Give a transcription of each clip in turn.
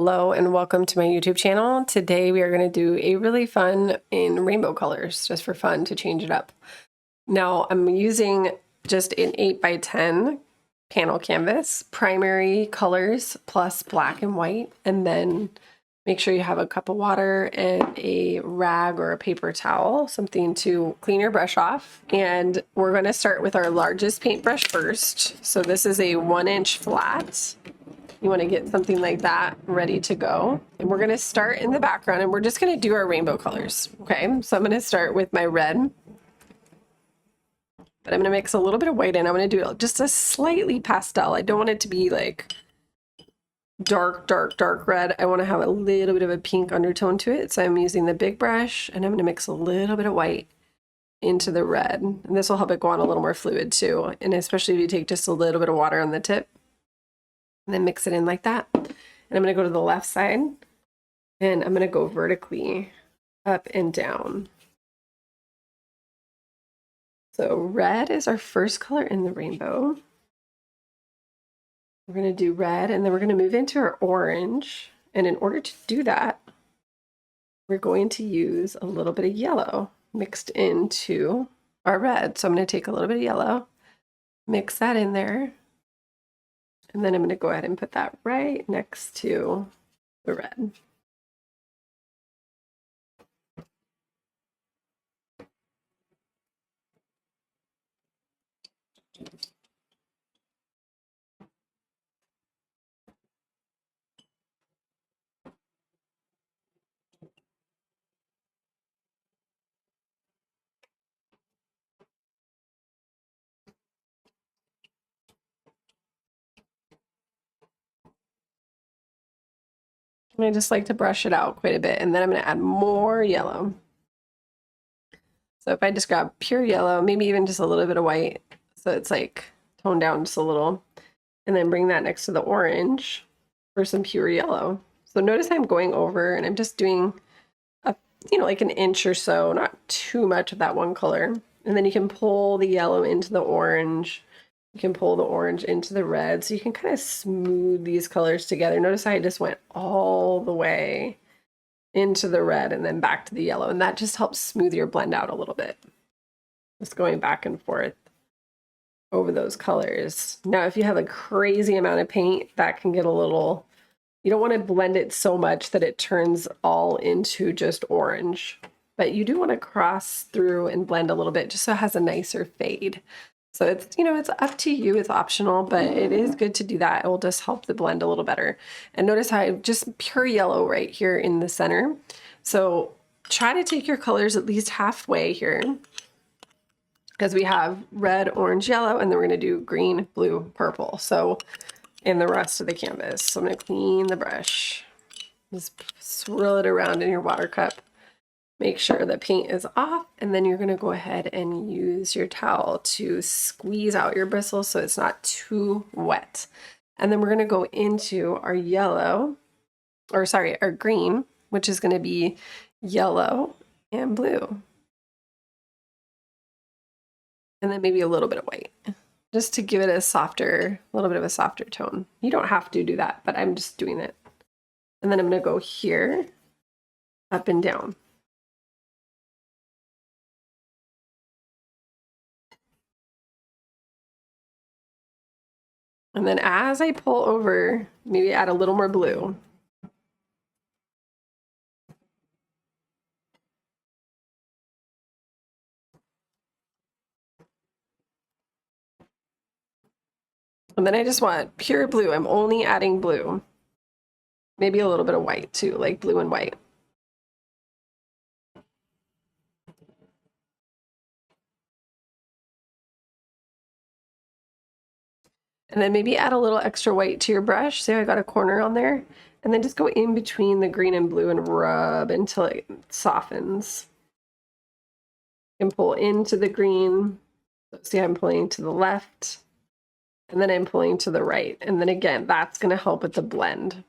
Hello and welcome to my YouTube channel. Today we are going to do a really fun in rainbow colors, just for fun to change it up. Now I'm using just an 8x10 panel canvas, primary colors plus black and white, and then make sure you have a cup of water and a rag or a paper towel, something to clean your brush off. And we're going to start with our largest paintbrush first. So this is a 1-inch flat. You want to get something like that ready to go. And we're going to start in the background and we're just going to do our rainbow colors. Okay, so I'm going to start with my red. But I'm going to mix a little bit of white in. I'm going to do just a slightly pastel. I don't want it to be like dark red. I want to have a little bit of a pink undertone to it. So I'm using the big brush and I'm going to mix a little bit of white into the red. And this will help it go on a little more fluid too. And especially if you take just a little bit of water on the tip. And then mix it in like that. And I'm going to go to the left side and I'm going to go vertically up and down. So red is our first color in the rainbow. We're going to do red and then we're going to move into our orange. And in order to do that, we're going to use a little bit of yellow mixed into our red. So I'm going to take a little bit of yellow, mix that in there. And then I'm going to go ahead and put that right next to the red. And I just like to brush it out quite a bit. And then I'm going to add more yellow. So if I just grab pure yellow, maybe even just a little bit of white, so it's like toned down just a little, and then bring that next to the orange for some pure yellow. So notice I'm going over and I'm just doing a, like an inch or so, not too much of that one color. And then you can pull the yellow into the orange. You can pull the orange into the red, so you can kind of smooth these colors together. Notice how I just went all the way into the red and then back to the yellow, and that just helps smooth your blend out a little bit. Just going back and forth over those colors. Now, if you have a crazy amount of paint, that can get a little, you don't want to blend it so much that it turns all into just orange, but you do want to cross through and blend a little bit just so it has a nicer fade. So it's, it's up to you, it's optional, but it is good to do that. It will just help the blend a little better. And notice how I have just pure yellow right here in the center. So try to take your colors at least halfway here, because we have red, orange, yellow, and then we're gonna do green, blue, purple. So in the rest of the canvas. So I'm gonna clean the brush. Just swirl it around in your water cup. Make sure the paint is off, and then you're gonna go ahead and use your towel to squeeze out your bristles so it's not too wet. And then we're gonna go into our yellow, or sorry, our green, which is gonna be yellow and blue. And then maybe a little bit of white, just to give it a little bit of a softer tone. You don't have to do that, but I'm just doing it. And then I'm gonna go here, up and down. And then as I pull over, maybe add a little more blue. And then I just want pure blue. I'm only adding blue. Maybe a little bit of white too, like blue and white. And then maybe add a little extra white to your brush. See how I got a corner on there? And then just go in between the green and blue and rub until it softens. You can pull into the green. See, I'm pulling to the left. And then I'm pulling to the right. And then again, that's going to help with the blend.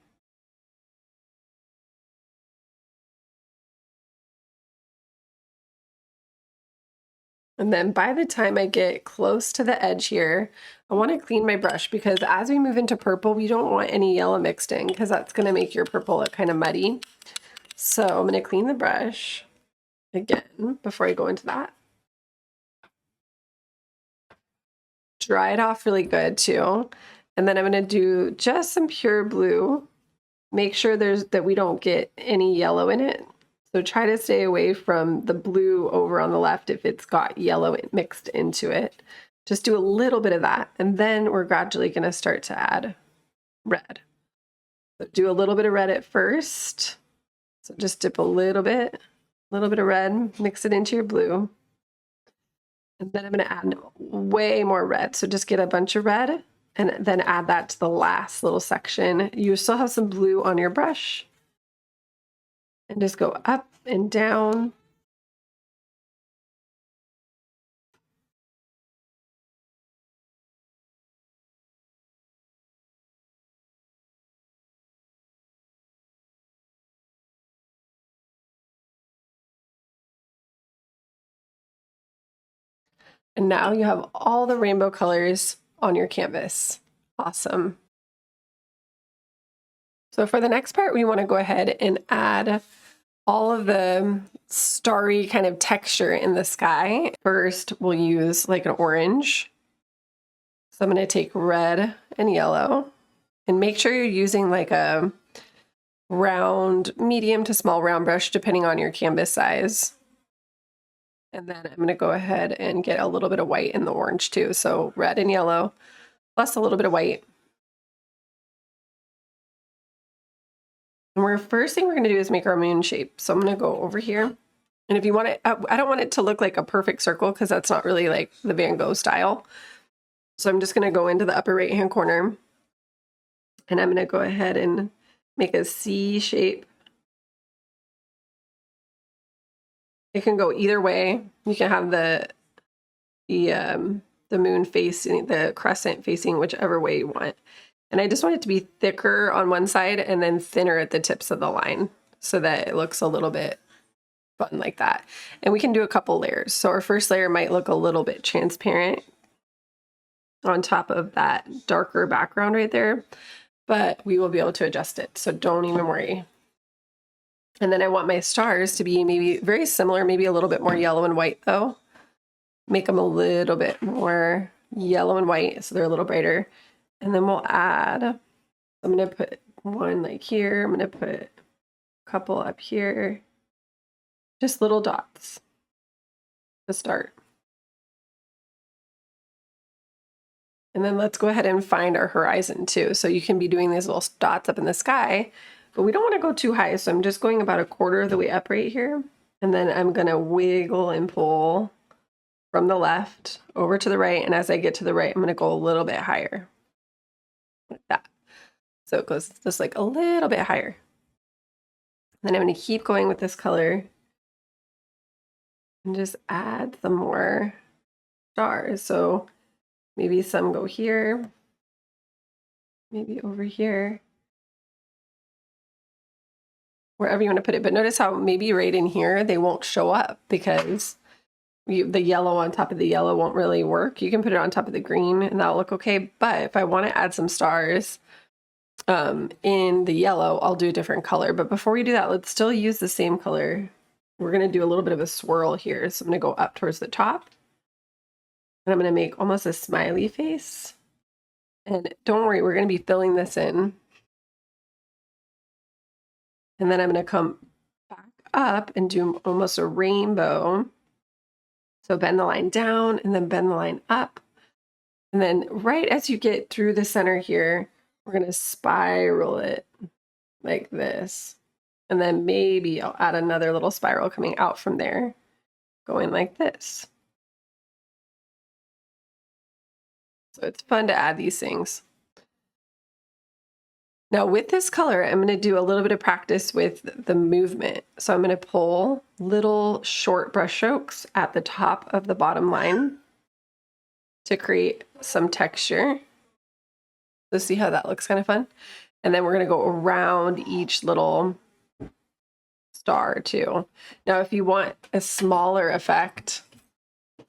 And then by the time I get close to the edge here, I want to clean my brush because as we move into purple, we don't want any yellow mixed in because that's going to make your purple look kind of muddy. So I'm going to clean the brush again before I go into that. Dry it off really good too. And then I'm going to do just some pure blue. Make sure that we don't get any yellow in it. So try to stay away from the blue over on the left if it's got yellow mixed into it. Just do a little bit of that. And then we're gradually going to start to add red. So do a little bit of red at first. So just dip a little bit of red, mix it into your blue. And then I'm going to add way more red. So just get a bunch of red and then add that to the last little section. You still have some blue on your brush. And just go up and down. And now you have all the rainbow colors on your canvas. Awesome. So for the next part, we want to go ahead and add all of the starry kind of texture in the sky. First, we'll use like an orange. So I'm going to take red and yellow and make sure you're using like a round, medium to small round brush, depending on your canvas size. And then I'm going to go ahead and get a little bit of white in the orange too. So red and yellow, plus a little bit of white. And first thing we're going to do is make our moon shape. So I'm going to go over here. And if you want it, I don't want it to look like a perfect circle because that's not really like the Van Gogh style. So I'm just going to go into the upper right hand corner and I'm going to go ahead and make a C shape. It can go either way. You can have the moon facing, the crescent facing whichever way you want. And I just want it to be thicker on one side and then thinner at the tips of the line so that it looks a little bit fun like that. And we can do a couple layers. So our first layer might look a little bit transparent on top of that darker background right there, but we will be able to adjust it. So don't even worry. And then I want my stars to be maybe very similar, maybe a little bit more yellow and white though. Make them a little bit more yellow and white so they're a little brighter. And then we'll add, I'm going to put one like here. I'm going to put a couple up here. Just little dots to start. And then let's go ahead and find our horizon too. So you can be doing these little dots up in the sky, but we don't want to go too high. So I'm just going about a quarter of the way up right here. And then I'm going to wiggle and pull from the left over to the right. And as I get to the right, I'm going to go a little bit higher. Like that. So it goes just like a little bit higher. Then I'm going to keep going with this color and just add some more stars. So maybe some go here, maybe over here, wherever you want to put it. But notice how maybe right in here, they won't show up because the yellow on top of the yellow won't really work. You can put it on top of the green and that'll look okay. But if I want to add some stars in the yellow, I'll do a different color. But before we do that, let's still use the same color. We're going to do a little bit of a swirl here. So I'm going to go up towards the top. And I'm going to make almost a smiley face. And don't worry, we're going to be filling this in. And then I'm going to come back up and do almost a rainbow. So bend the line down and then bend the line up. And then right as you get through the center here, we're going to spiral it like this. And then maybe I'll add another little spiral coming out from there, going like this. So it's fun to add these things. Now with this color, I'm going to do a little bit of practice with the movement. So I'm going to pull little short brush strokes at the top of the bottom line to create some texture. So see how that looks kind of fun? And then we're going to go around each little star too. Now if you want a smaller effect,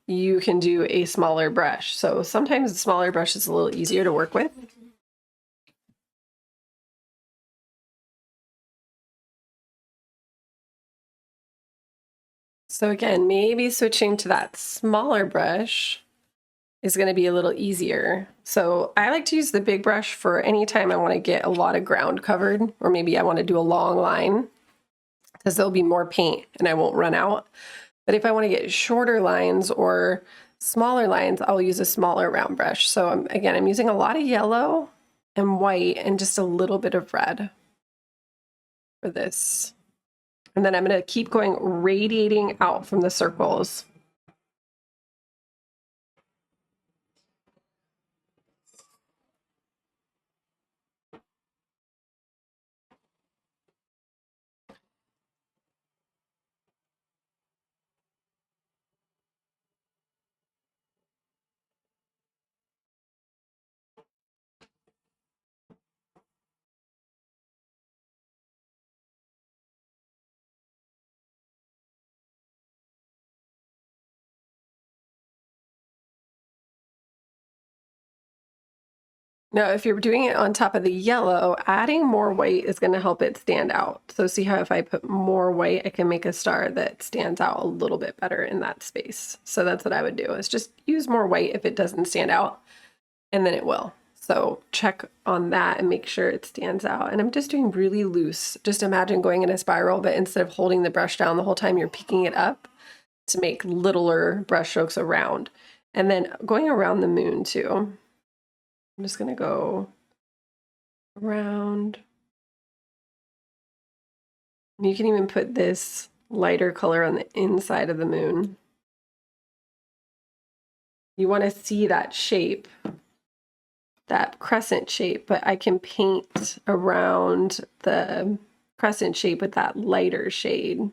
you can do a smaller brush. So sometimes the smaller brush is a little easier to work with. So again, maybe switching to that smaller brush is going to be a little easier. So I like to use the big brush for any time I want to get a lot of ground covered, or maybe I want to do a long line, because there'll be more paint and I won't run out. But if I want to get shorter lines or smaller lines, I'll use a smaller round brush. So again, I'm using a lot of yellow and white and just a little bit of red for this. And then I'm going to keep going, radiating out from the circles. Now, if you're doing it on top of the yellow, adding more white is going to help it stand out. So see how if I put more white, I can make a star that stands out a little bit better in that space. So that's what I would do, is just use more white if it doesn't stand out, and then it will. So check on that and make sure it stands out. And I'm just doing really loose. Just imagine going in a spiral, but instead of holding the brush down the whole time, you're picking it up to make littler brush strokes around. And then going around the moon too. I'm just going to go around. You can even put this lighter color on the inside of the moon. You want to see that shape, that crescent shape, but I can paint around the crescent shape with that lighter shade.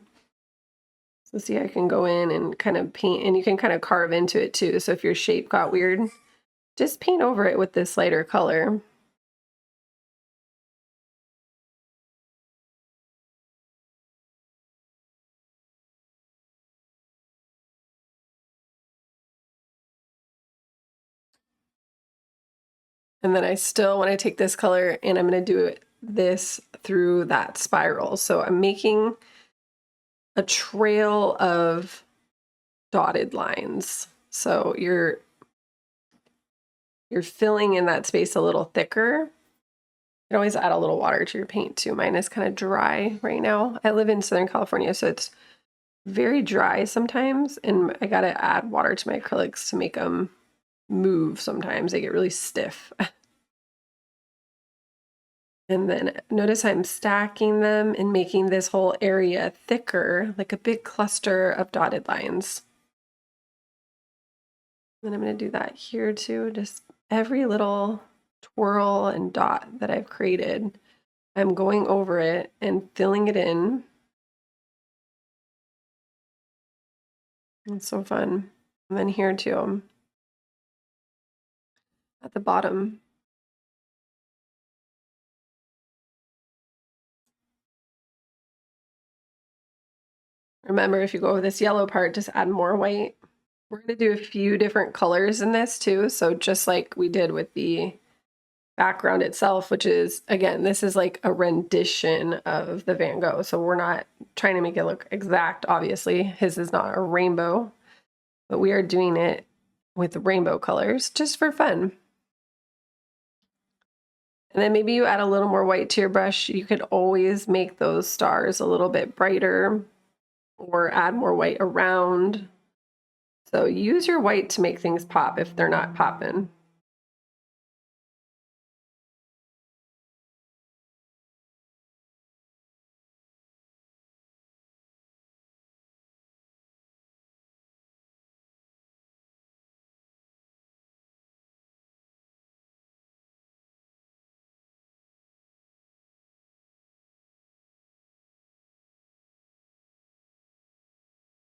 So see, I can go in and kind of paint, and you can kind of carve into it too. So if your shape got weird, just paint over it with this lighter color. And then I still want to take this color and I'm going to do this through that spiral. So I'm making a trail of dotted lines. So you're filling in that space a little thicker. You can always add a little water to your paint too. Mine is kind of dry right now. I live in Southern California, so it's very dry sometimes, and I gotta add water to my acrylics to make them move sometimes. They get really stiff. And then notice I'm stacking them and making this whole area thicker, like a big cluster of dotted lines. And I'm going to do that here too. Just every little twirl and dot that I've created, I'm going over it and filling it in. It's so fun. And then here too, at the bottom. Remember, if you go with this yellow part, just add more white. We're going to do a few different colors in this too. So just like we did with the background itself, which is, again, this is like a rendition of the Van Gogh. So we're not trying to make it look exact, obviously. His is not a rainbow, but we are doing it with rainbow colors just for fun. And then maybe you add a little more white to your brush. You could always make those stars a little bit brighter or add more white around. So use your white to make things pop if they're not popping.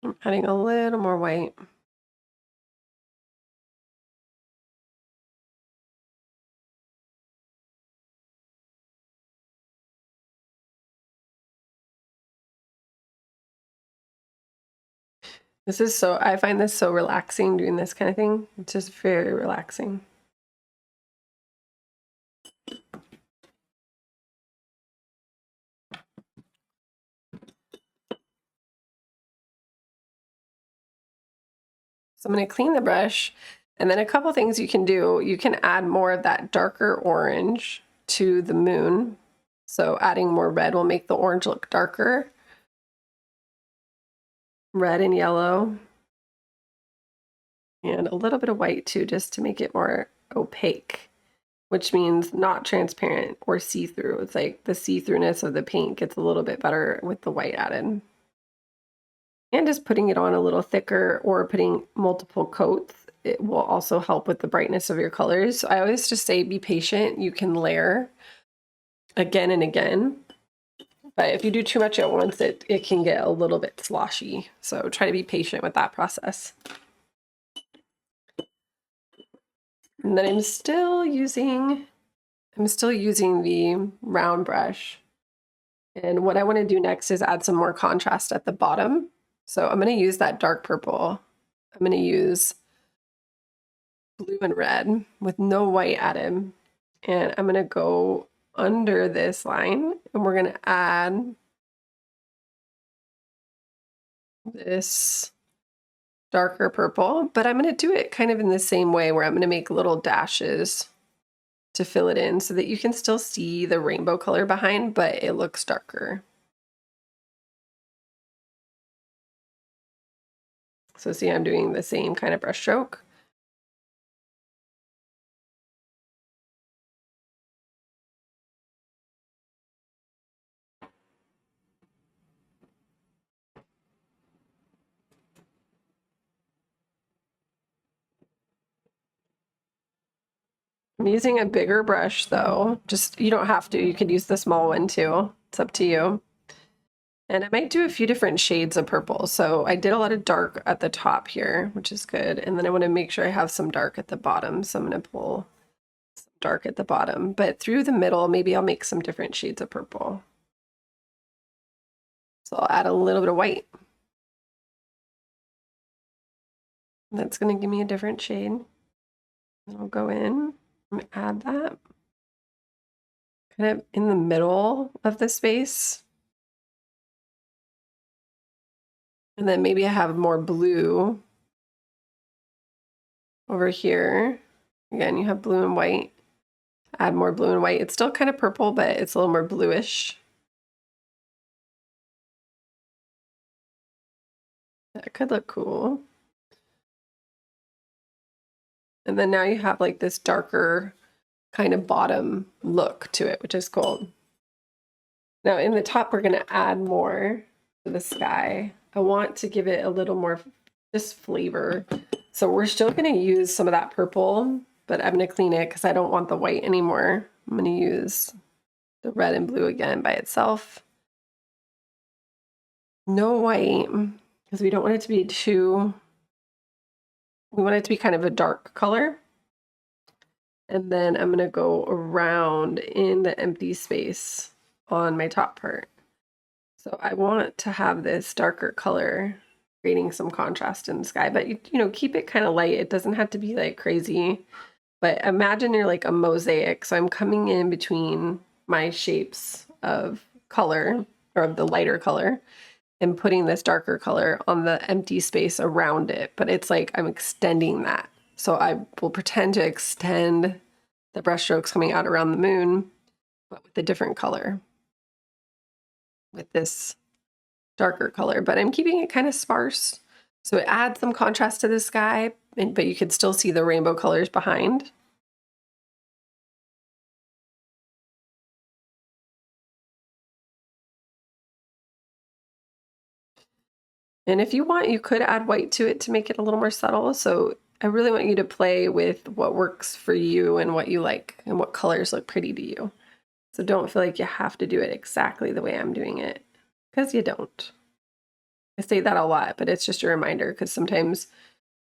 I'm adding a little more white. I find this so relaxing doing this kind of thing. It's just very relaxing. So I'm going to clean the brush, and then a couple things you can do. You can add more of that darker orange to the moon. So adding more red will make the orange look darker. Red and yellow. And a little bit of white too, just to make it more opaque, which means not transparent or see-through. It's like the see-throughness of the paint gets a little bit better with the white added. And just putting it on a little thicker or putting multiple coats, it will also help with the brightness of your colors. So I always just say be patient. You can layer again and again. But if you do too much at once, it can get a little bit sloshy. So try to be patient with that process. And then I'm still using the round brush. And what I want to do next is add some more contrast at the bottom. So I'm going to use that dark purple. I'm going to use blue and red with no white added. And I'm going to go under this line, and we're going to add this darker purple, but I'm going to do it kind of in the same way where I'm going to make little dashes to fill it in so that you can still see the rainbow color behind, but it looks darker. So see, I'm doing the same kind of brush stroke. I'm using a bigger brush though. Just, you don't have to. You could use the small one too. It's up to you. And I might do a few different shades of purple. So I did a lot of dark at the top here, which is good. And then I want to make sure I have some dark at the bottom. So I'm going to pull some dark at the bottom. But through the middle, maybe I'll make some different shades of purple. So I'll add a little bit of white. That's going to give me a different shade. And I'll go in and add that kind of in the middle of the space. And then maybe I have more blue over here. Again, you have blue and white. Add more blue and white. It's still kind of purple, but it's a little more bluish. That could look cool. And then now you have like this darker kind of bottom look to it, which is cool. Now in the top, we're going to add more to the sky. I want to give it a little more just flavor. So we're still going to use some of that purple, but I'm going to clean it because I don't want the white anymore. I'm going to use the red and blue again by itself. No white because we don't want it to be too, we want it to be kind of a dark color. And then I'm going to go around in the empty space on my top part. So I want to have this darker color, creating some contrast in the sky, but you know, keep it kind of light. It doesn't have to be like crazy, but imagine you're like a mosaic. So I'm coming in between my shapes of color or of the lighter color and putting this darker color on the empty space around it. But it's like I'm extending that. So I will pretend to extend the brush strokes coming out around the moon, but with a different color, with this darker color, but I'm keeping it kind of sparse. So it adds some contrast to the sky, but you could still see the rainbow colors behind. And if you want, you could add white to it to make it a little more subtle. So I really want you to play with what works for you and what you like and what colors look pretty to you. So don't feel like you have to do it exactly the way I'm doing it, because you don't. I say that a lot, but it's just a reminder because sometimes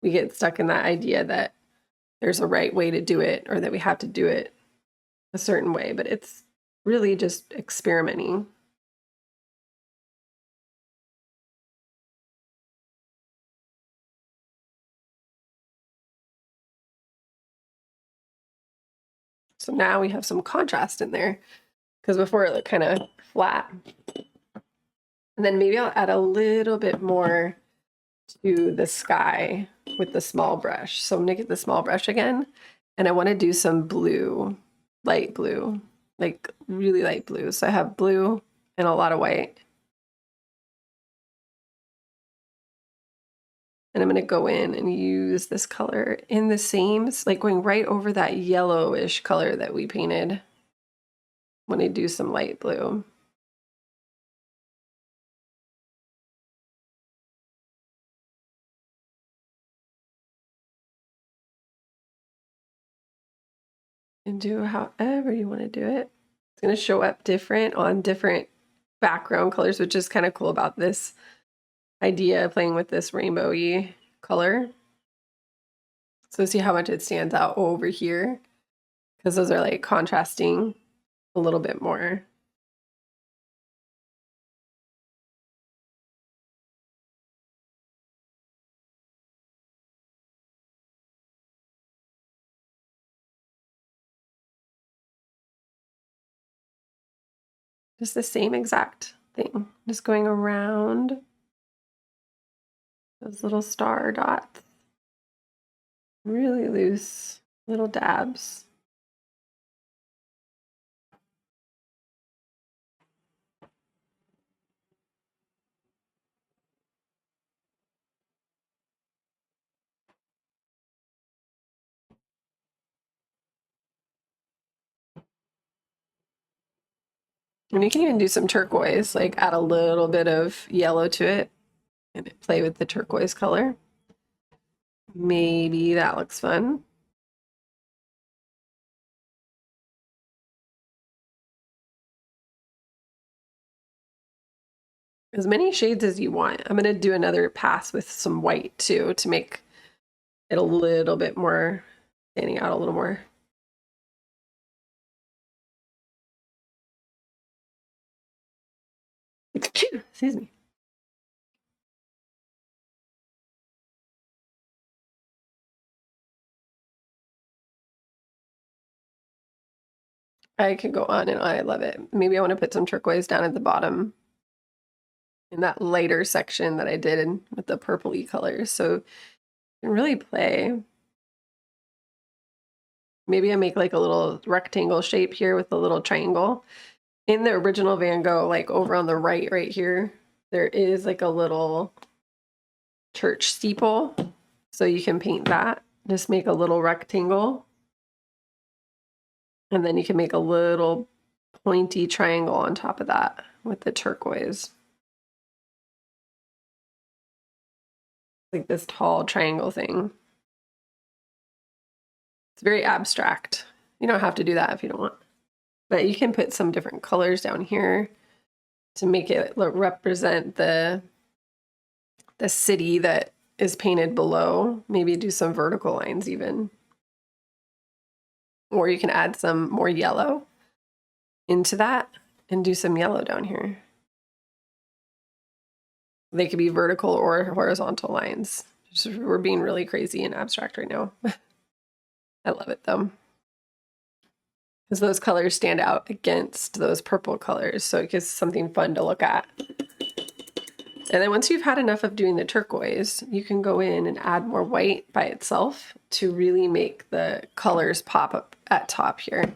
we get stuck in that idea that there's a right way to do it or that we have to do it a certain way, but it's really just experimenting. So now we have some contrast in there because before it looked kind of flat. And then maybe I'll add a little bit more to the sky with the small brush. So I'm gonna get the small brush again, and I want to do some blue, light blue, like really light blue. So I have blue and a lot of white. And I'm going to go in and use this color in the same, like going right over that yellowish color that we painted when I do some light blue. And do however you want to do it. It's going to show up different on different background colors, which is kind of cool about this idea of playing with this rainbowy color. So see how much it stands out over here, because those are like contrasting a little bit more. Just the same exact thing, just going around those little star dots, really loose little dabs. And you can even do some turquoise, like add a little bit of yellow to it and play with the turquoise color. Maybe that looks fun. As many shades as you want. I'm going to do another pass with some white too to make it a little bit more, standing out a little more. Excuse me. I could go on and on. I love it. Maybe I want to put some turquoise down at the bottom in that lighter section that I did with the purpley colors. So you can really play. Maybe I make like a little rectangle shape here with a little triangle. In the original Van Gogh, like over on the right here, there is like a little church steeple. So you can paint that. Just make a little rectangle. And then you can make a little pointy triangle on top of that with the turquoise. Like this tall triangle thing. It's very abstract. You don't have to do that if you don't want. But you can put some different colors down here to make it represent the city that is painted below. Maybe do some vertical lines even. Or you can add some more yellow into that and do some yellow down here. They could be vertical or horizontal lines. We're being really crazy and abstract right now. I love it though, because those colors stand out against those purple colors. So it gives something fun to look at. And then once you've had enough of doing the turquoise, you can go in and add more white by itself to really make the colors pop up at top here.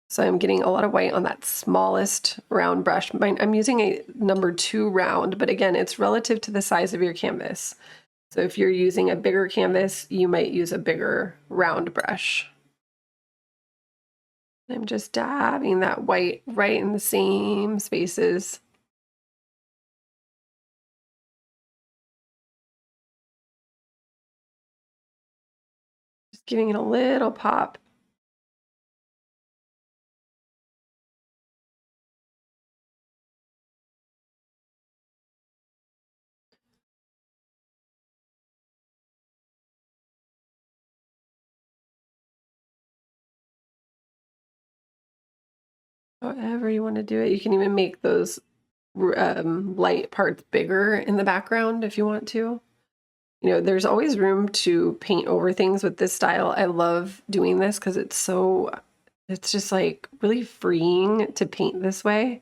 So I'm getting a lot of white on that smallest round brush. I'm using a number 2 round, but again, it's relative to the size of your canvas. So if you're using a bigger canvas, you might use a bigger round brush. I'm just dabbing that white right in the same spaces. Just giving it a little pop. However you want to do it. You can even make those light parts bigger in the background if you want to. You know, there's always room to paint over things with this style. I love doing this because it's so It's just like really freeing to paint this way,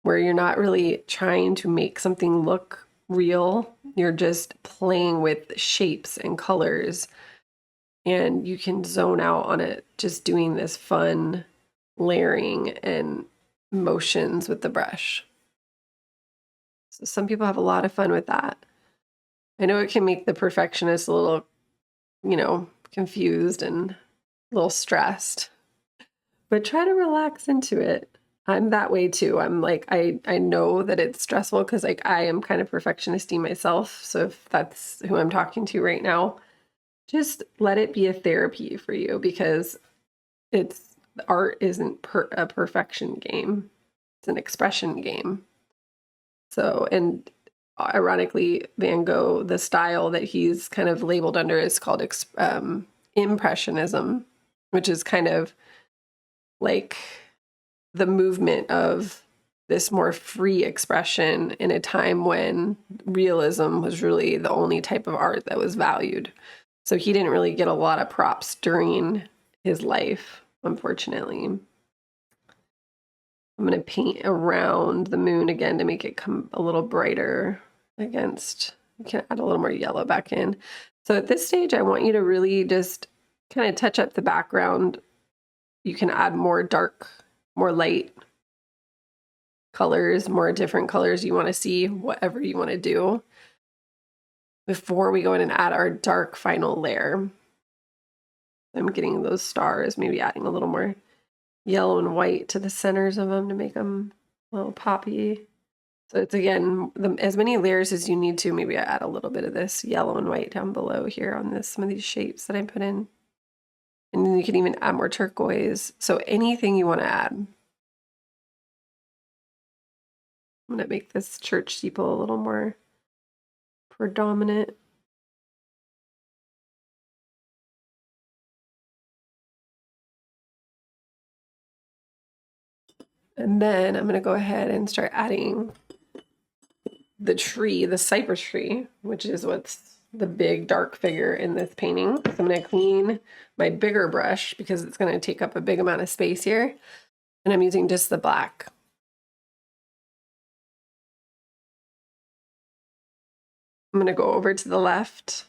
where you're not really trying to make something look real. You're just playing with shapes and colors, and you can zone out on it just doing this fun layering and motions with the brush. So some people have a lot of fun with that. I know it can make the perfectionist a little, confused and a little stressed, but try to relax into it. I'm that way too. I'm like, I know that it's stressful because like I am kind of perfectionisty myself. So if that's who I'm talking to right now, just let it be a therapy for you, because it's art isn't a perfection game. It's an expression game. So, and ironically, Van Gogh, the style that he's kind of labeled under is called Impressionism, which is kind of like the movement of this more free expression in a time when realism was really the only type of art that was valued. So he didn't really get a lot of props during his life, unfortunately. I'm going to paint around the moon again to make it come a little brighter against, you can add a little more yellow back in. So at this stage, I want you to really just kind of touch up the background. You can add more dark, more light colors, more different colors you want to see, whatever you want to do before we go in and add our dark final layer. I'm getting those stars, maybe adding a little more yellow and white to the centers of them to make them a little poppy. So it's, again, as many layers as you need to. Maybe I add a little bit of this yellow and white down below here on some of these shapes that I put in. And then you can even add more turquoise. So anything you want to add. I'm going to make this church steeple a little more predominant. And then I'm going to go ahead and start adding the tree, the cypress tree, which is what's the big dark figure in this painting. So I'm going to clean my bigger brush because it's going to take up a big amount of space here. And I'm using just the black. I'm going to go over to the left,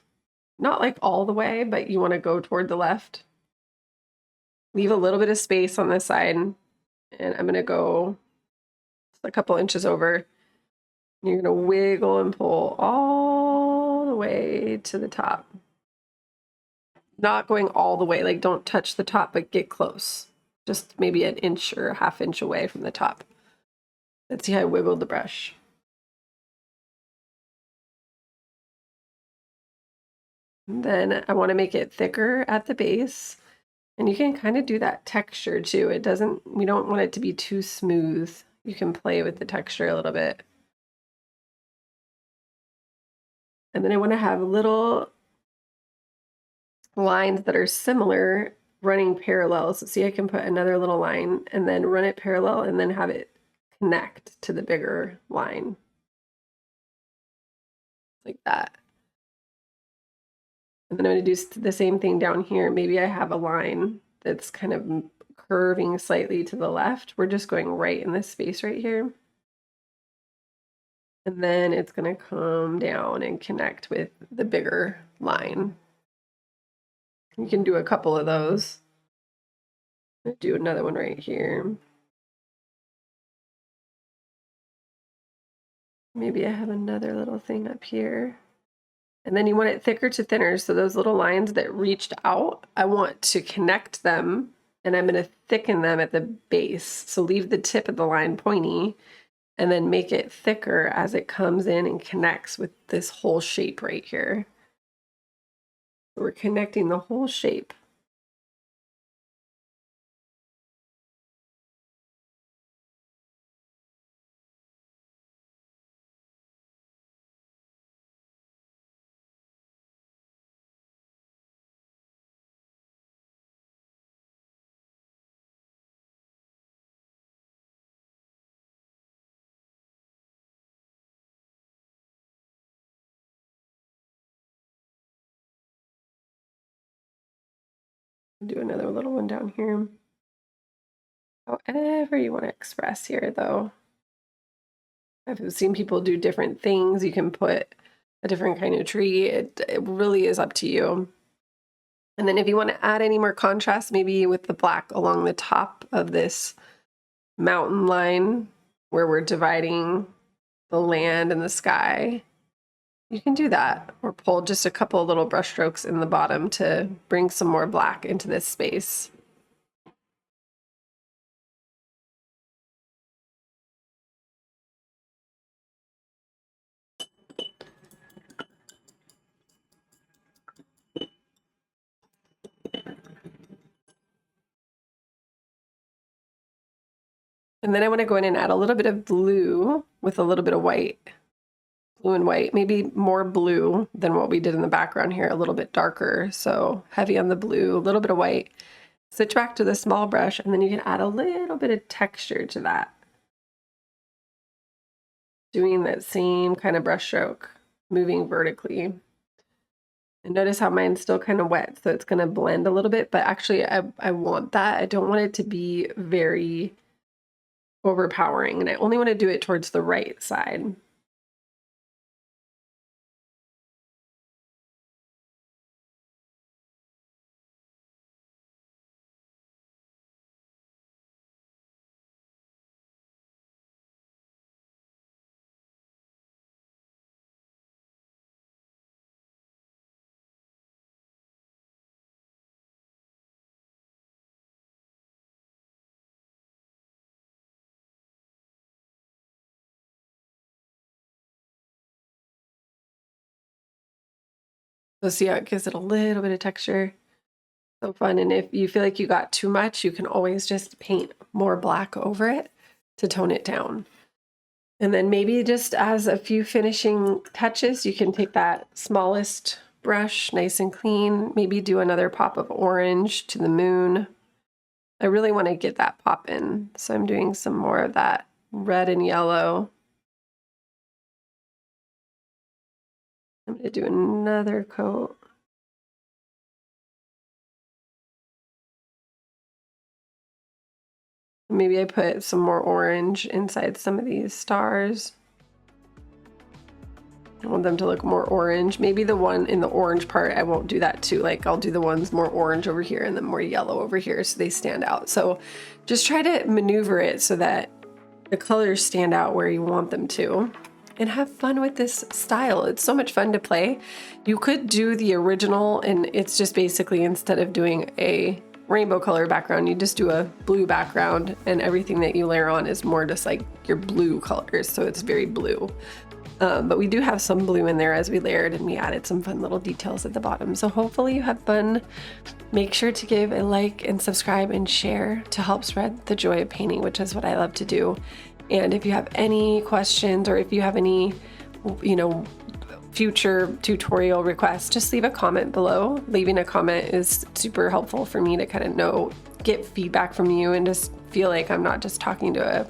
not like all the way, but you want to go toward the left. Leave a little bit of space on this side, and I'm going to go a couple inches over. You're going to wiggle and pull all the way to the top. Not going all the way, like don't touch the top, but get close. Just maybe an inch or a half inch away from the top. Let's see how I wiggled the brush. And then I want to make it thicker at the base. And you can kind of do that texture too. We don't want it to be too smooth. You can play with the texture a little bit. And then I want to have little lines that are similar running parallel. So see, I can put another little line and then run it parallel and then have it connect to the bigger line. Like that. And then I'm going to do the same thing down here. Maybe I have a line that's kind of curving slightly to the left. We're just going right in this space right here. And then it's going to come down and connect with the bigger line. You can do a couple of those. I'll do another one right here. Maybe I have another little thing up here. And then you want it thicker to thinner. So those little lines that reached out, I want to connect them, and I'm going to thicken them at the base. So leave the tip of the line pointy and then make it thicker as it comes in and connects with this whole shape right here. We're connecting the whole shape. Do another little one down here. however you want to express here, though. I've seen people do different things. You can put a different kind of tree. It really is up to you. And then if you want to add any more contrast, maybe with the black along the top of this mountain line where we're dividing the land and the sky, you can do that, or pull just a couple little brush strokes in the bottom to bring some more black into this space. And then I want to go in and add a little bit of blue with a little bit of white. Blue and white, maybe more blue than what we did in the background here, a little bit darker. So heavy on the blue, a little bit of white. Switch back to the small brush, and then you can add a little bit of texture to that. Doing that same kind of brush stroke, moving vertically. And notice how mine's still kind of wet, so it's going to blend a little bit, but actually I want that. I don't want it to be very overpowering, and I only want to do it towards the right side. So see how it gives it a little bit of texture. So fun. And if you feel like you got too much, you can always just paint more black over it to tone it down. And then maybe just as a few finishing touches, you can take that smallest brush, nice and clean, maybe do another pop of orange to the moon. I really want to get that pop in, so I'm doing some more of that red and yellow. I'm going to do another coat. Maybe I put some more orange inside some of these stars. I want them to look more orange. Maybe the one in the orange part, I won't do that too. Like I'll do the ones more orange over here and then more yellow over here so they stand out. So just try to maneuver it so that the colors stand out where you want them to. And have fun with this style. It's so much fun to play. You could do the original, and it's just basically, instead of doing a rainbow color background, you just do a blue background, and everything that you layer on is more just like your blue colors, so it's very blue. But we do have some blue in there as we layered, and we added some fun little details at the bottom. So hopefully you have fun. Make sure to give a like and subscribe and share to help spread the joy of painting, which is what I love to do. And if you have any questions, or if you have any, future tutorial requests, just leave a comment below. Leaving a comment is super helpful for me to kind of get feedback from you and just feel like I'm not just talking to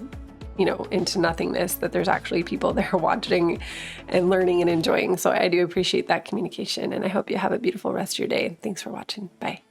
into nothingness, that there's actually people there watching and learning and enjoying. So I do appreciate that communication, and I hope you have a beautiful rest of your day. Thanks for watching. Bye.